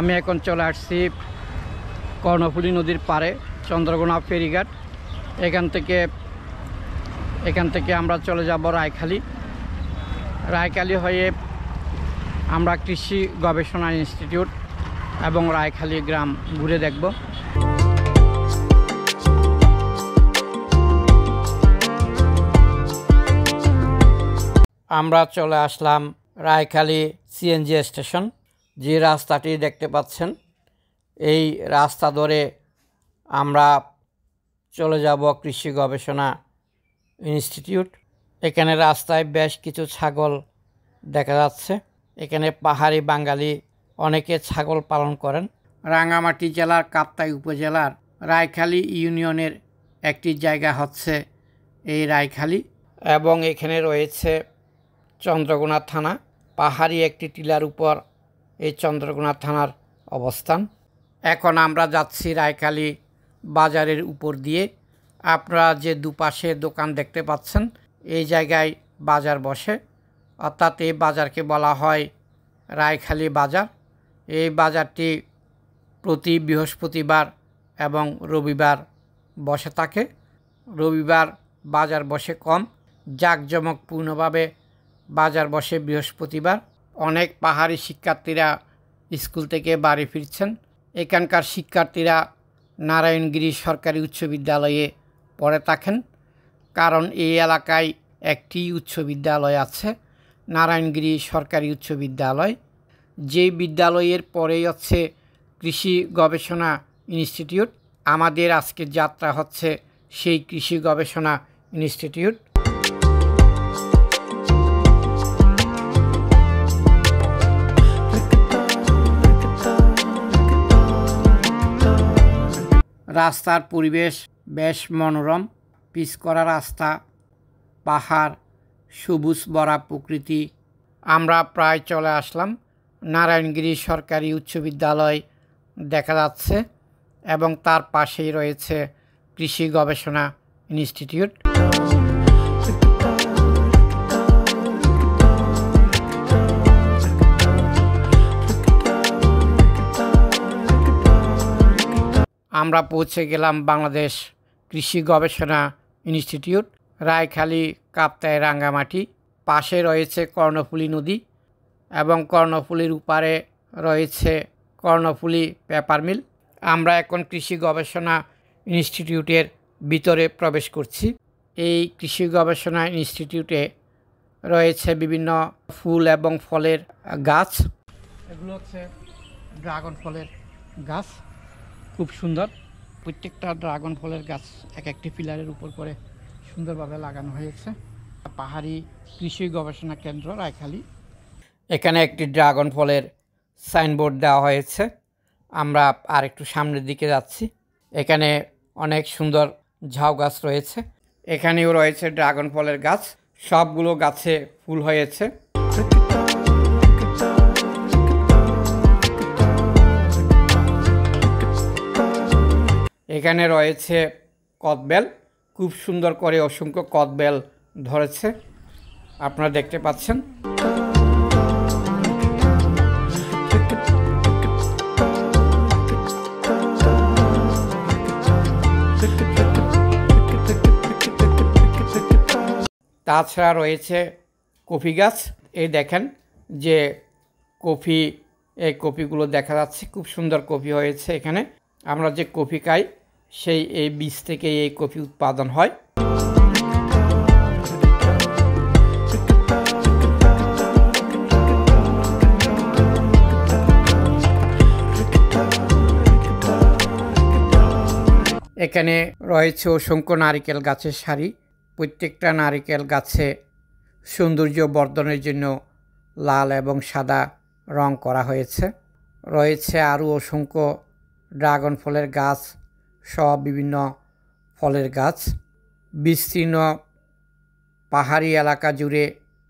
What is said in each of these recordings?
আমি এখন চলে আসছি কর্ণফুলী নদীর পাড়ে চন্দ্রকোনা ফেরিঘাট। এখান থেকে আমরা চলে যাব রায়খালী হয়ে আমরা কৃষি গবেষণা ইনস্টিটিউট এবং রায়খালী গ্রাম ঘুরে দেখব। আমরা চলে আসলাম রায়খালী সিএনজি স্টেশন। যে রাস্তাটি দেখতে পাচ্ছেন এই রাস্তা ধরে আমরা চলে যাব কৃষি গবেষণা ইনস্টিটিউট। এখানে রাস্তায় বেশ কিছু ছাগল দেখা যাচ্ছে। এখানে পাহাড়ি বাঙালি অনেকে ছাগল পালন করেন। রাঙ্গামাটি জেলার কাপ্তাই উপজেলার রায়খালী ইউনিয়নের একটি জায়গা হচ্ছে এই রায়খালী, এবং এখানে রয়েছে চন্দ্রকোনা থানা। পাহাড়ি একটি টিলার উপর এই চন্দ্রকোনা থানার অবস্থান। এখন আমরা যাচ্ছি রায়খালী বাজারের উপর দিয়ে। আপনারা যে দুপাশে দোকান দেখতে পাচ্ছেন এই জায়গায় বাজার বসে, অর্থাৎ এই বাজারকে বলা হয় রায়খালী বাজার। এই বাজারটি প্রতি বৃহস্পতিবার এবং রবিবার বসে থাকে। রবিবার বাজার বসে কম, জাঁকজমকপূর্ণভাবে বাজার বসে বৃহস্পতিবার। অনেক পাহাড়ি শিক্ষার্থীরা স্কুল থেকে বাড়ি ফিরছেন। এখানকার শিক্ষার্থীরা নারায়ণগিরি সরকারি উচ্চ বিদ্যালয়ে পড়ে থাকেন, কারণ এই এলাকায় একটি উচ্চ বিদ্যালয় আছে, নারায়ণগিরি সরকারি উচ্চ বিদ্যালয়। যেই বিদ্যালয়ের পরেই হচ্ছে কৃষি গবেষণা ইনস্টিটিউট। আমাদের আজকের যাত্রা হচ্ছে সেই কৃষি গবেষণা ইনস্টিটিউট। রাস্তার পরিবেশ বেশ মনোরম, পিচ করা রাস্তা, পাহাড়, সবুজ ভরা প্রকৃতি। আমরা প্রায় চলে আসলাম। নারায়ণগিরি সরকারি উচ্চ বিদ্যালয় দেখা যাচ্ছে এবং তার পাশেই রয়েছে কৃষি গবেষণা ইনস্টিটিউট। আমরা পৌঁছে গেলাম বাংলাদেশ কৃষি গবেষণা ইনস্টিটিউট, রায়খালী কাপ্তাই রাঙ্গামাটি। পাশে রয়েছে কর্ণফুলী নদী এবং কর্ণফুলীর উপারে রয়েছে কর্ণফুলী পেপার মিল। আমরা এখন কৃষি গবেষণা ইনস্টিটিউটের ভিতরে প্রবেশ করছি। এই কৃষি গবেষণা ইনস্টিটিউটে রয়েছে বিভিন্ন ফুল এবং ফলের গাছ। এগুলো হচ্ছে ড্রাগন ফলের গাছ, খুব সুন্দর। প্রত্যেকটা ড্রাগন ফলের গাছ এক একটি পিলারের উপর করে সুন্দরভাবে লাগানো হয়েছে। পাহাড়ি কৃষি গবেষণা কেন্দ্র রায়খালী। এখানে একটি ড্রাগন ফলের সাইনবোর্ড দেওয়া হয়েছে। আমরা আর একটু সামনের দিকে যাচ্ছি। এখানে অনেক সুন্দর ঝাউ গাছ রয়েছে। এখানেও রয়েছে ড্রাগন ফলের গাছ, সবগুলো গাছে ফুল হয়েছে। এখানে রয়েছে কদবেল, খুব সুন্দর করে অসংখ্য কদবেল ধরেছে, আপনারা দেখতে পাচ্ছেন। তাছাড়া রয়েছে কফি গাছ। এই দেখেন যে কফি, এই কফিগুলো দেখা যাচ্ছে, খুব সুন্দর কফি হয়েছে এখানে। আমরা যে কফি খাই সেই এই বীজ থেকে এই কফি উৎপাদন হয়। এখানে রয়েছে অসংখ্য নারিকেল গাছের সারি। প্রত্যেকটা নারিকেল গাছে সৌন্দর্য বর্ধনের জন্য লাল এবং সাদা রং করা হয়েছে। রয়েছে আরও অসংখ্য ড্রাগন ফলের গাছ সহ বিভিন্ন ফলের গাছ। বিস্তীর্ণ পাহাড়ি এলাকা জুড়ে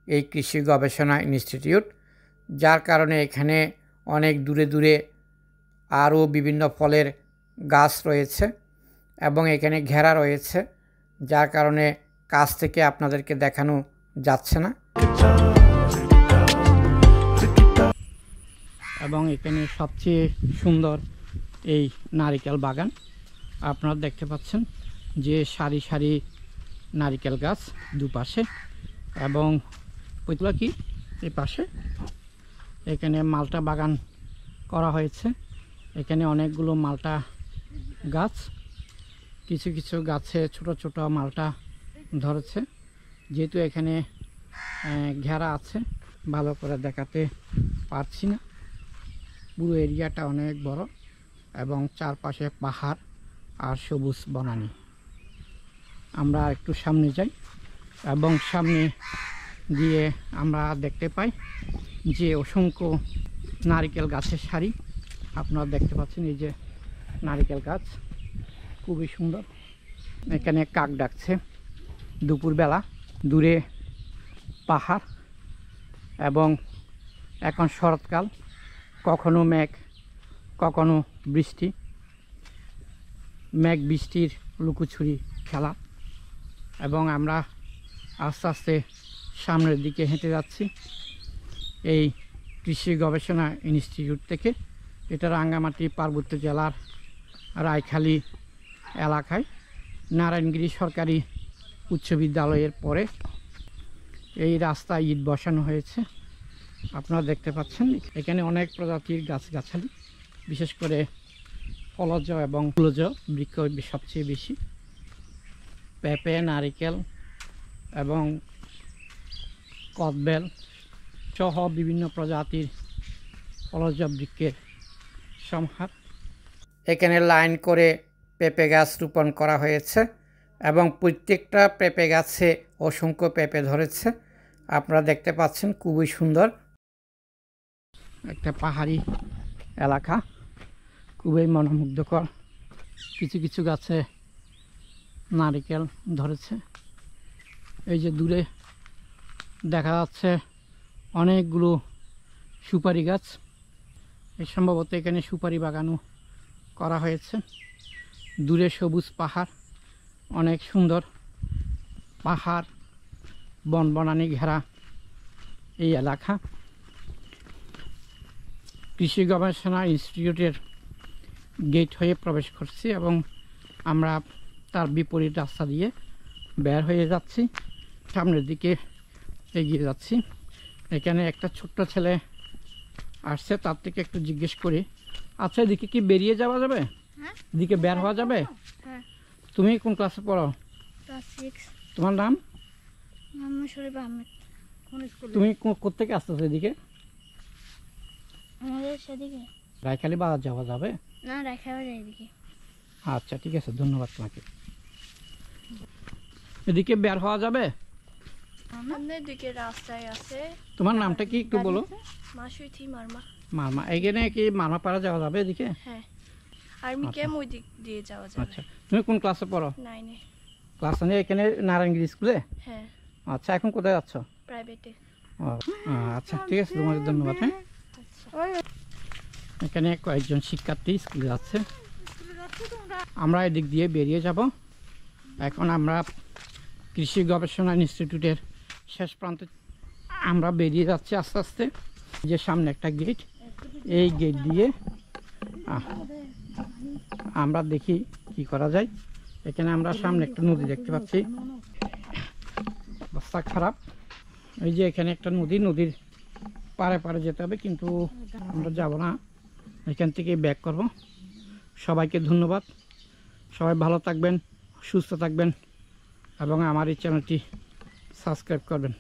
এই কৃষি গবেষণা ইনস্টিটিউট, যার কারণে এখানে অনেক দূরে দূরে আরও বিভিন্ন ফলের গাছ রয়েছে এবং এখানে ঘেরা রয়েছে, যার কারণে কাছ থেকে আপনাদেরকে দেখানো যাচ্ছে না। এবং এখানে সবচেয়ে সুন্দর এই নারিকেল বাগান। আপনারা দেখতে পাচ্ছেন যে সারি সারি নারিকেল গাছ দুপাশে, এবং ওইগুলো কি এই পাশে এখানে মালটা বাগান করা হয়েছে। এখানে অনেকগুলো মালটা গাছ, কিছু কিছু গাছে ছোট ছোট মালটা ধরেছে। যেহেতু এখানে ঘেরা আছে, ভালো করে দেখাতে পারছি না। পুরো এরিয়াটা অনেক বড় এবং চারপাশে পাহাড় আর সবুজ বনানী। আমরা একটু সামনে যাই এবং সামনে গিয়ে আমরা দেখতে পাই যে অসংখ্য নারিকেল গাছের সারি। আপনারা দেখতে পাচ্ছেন এই যে নারিকেল গাছ, খুবই সুন্দর। এখানে কাক ডাকছে দুপুরবেলা, দূরে পাহাড়, এবং এখন শরৎকাল, কখনো মেঘ কখনো বৃষ্টি, মেঘ বৃষ্টির লুকোচুরি খেলা। এবং আমরা আস্তে আস্তে সামনের দিকে হেঁটে যাচ্ছি এই কৃষি গবেষণা ইনস্টিটিউট থেকে। এটা রাঙ্গামাটি পার্বত্য জেলার রায়খালী এলাকায় নারায়ণগিরি সরকারি উচ্চ বিদ্যালয়ের পরে এই রাস্তায় ইট বসানো হয়েছে। আপনারা দেখতে পাচ্ছেন এখানে অনেক প্রজাতির গাছগাছালি, বিশেষ করে ফলজ এবং ফুলজ বৃক্ষ সবচেয়ে বেশি। পেঁপে, নারিকেল এবং কদবেল সহ বিভিন্ন প্রজাতির ফলজ বৃক্ষের সমাহার। এখানে লাইন করে পেঁপে গাছ রোপণ করা হয়েছে এবং প্রত্যেকটা পেঁপে গাছে অসংখ্য পেঁপে ধরেছে। আপনারা দেখতে পাচ্ছেন, খুবই সুন্দর একটা পাহাড়ি এলাকা, খুবই মনোমুগ্ধকর। কিছু কিছু গাছে নারিকেল ধরেছে। এই যে দূরে দেখা যাচ্ছে অনেকগুলো সুপারি গাছ, এই সম্ভবত এখানে সুপারি বাগানও করা হয়েছে। দূরে সবুজ পাহাড়, অনেক সুন্দর পাহাড় বনবনানি ঘেরা এই এলাকা। কৃষি গবেষণা ইনস্টিটিউটের গেট হয়ে প্রবেশ করছি এবং আমরা তার বিপরীত রাস্তা দিয়ে বের হয়ে যাচ্ছি, সামনের দিকে এগিয়ে যাচ্ছি। এখানে একটা ছোট্ট ছেলে আসছে, তার থেকে একটু জিজ্ঞেস করি, আচ্ছা এদিকে কি বেরিয়ে যাওয়া যাবে? এদিকে বের হওয়া যাবে? তুমি কোন ক্লাসে পড়ো? তোমার নাম? তুমি কোথেকে আসতেছো এদিকে? রায়খালী বাজার যাওয়া যাবে না? আচ্ছা ঠিক আছে, ধন্যবাদ তোমাকে। এদিকে বের হওয়া যাবে? তোমার নামটা কি একটু বলো? মারমা। এখানে কি মারমা পাড়া যাওয়া যাবে এদিকে? আচ্ছা, তুমি কোন ক্লাসে পড়ো? ক্লাস 9 এখানে নারায়ণগিরি স্কুলে? আচ্ছা, এখন কোথায় যাচ্ছ? প্রাইভেটে। আচ্ছা ঠিক আছে, তোমাকে ধন্যবাদ। হ্যাঁ, এখানে কয়েকজন শিক্ষার্থী স্কুলে যাচ্ছে। আমরা এদিক দিয়ে বেরিয়ে যাব। এখন আমরা কৃষি গবেষণা ইনস্টিটিউটের শেষ প্রান্তে আমরা বেরিয়ে যাচ্ছি আস্তে আস্তে। যে সামনে একটা গেট, এই গেট দিয়ে আমরা দেখি কি করা যায়। এখানে আমরা সামনে একটা নদী দেখতে পাচ্ছি, রাস্তা খারাপ। এই যে এখানে একটা নদী, নদীর পারে পারে যেতে হবে, কিন্তু আমরা যাব না, এখান থেকে ব্যাক করব। সবাইকে ধন্যবাদ, সবাই ভালো থাকবেন, সুস্থ থাকবেন এবং আমার এই চ্যানেলটি সাবস্ক্রাইব করবেন।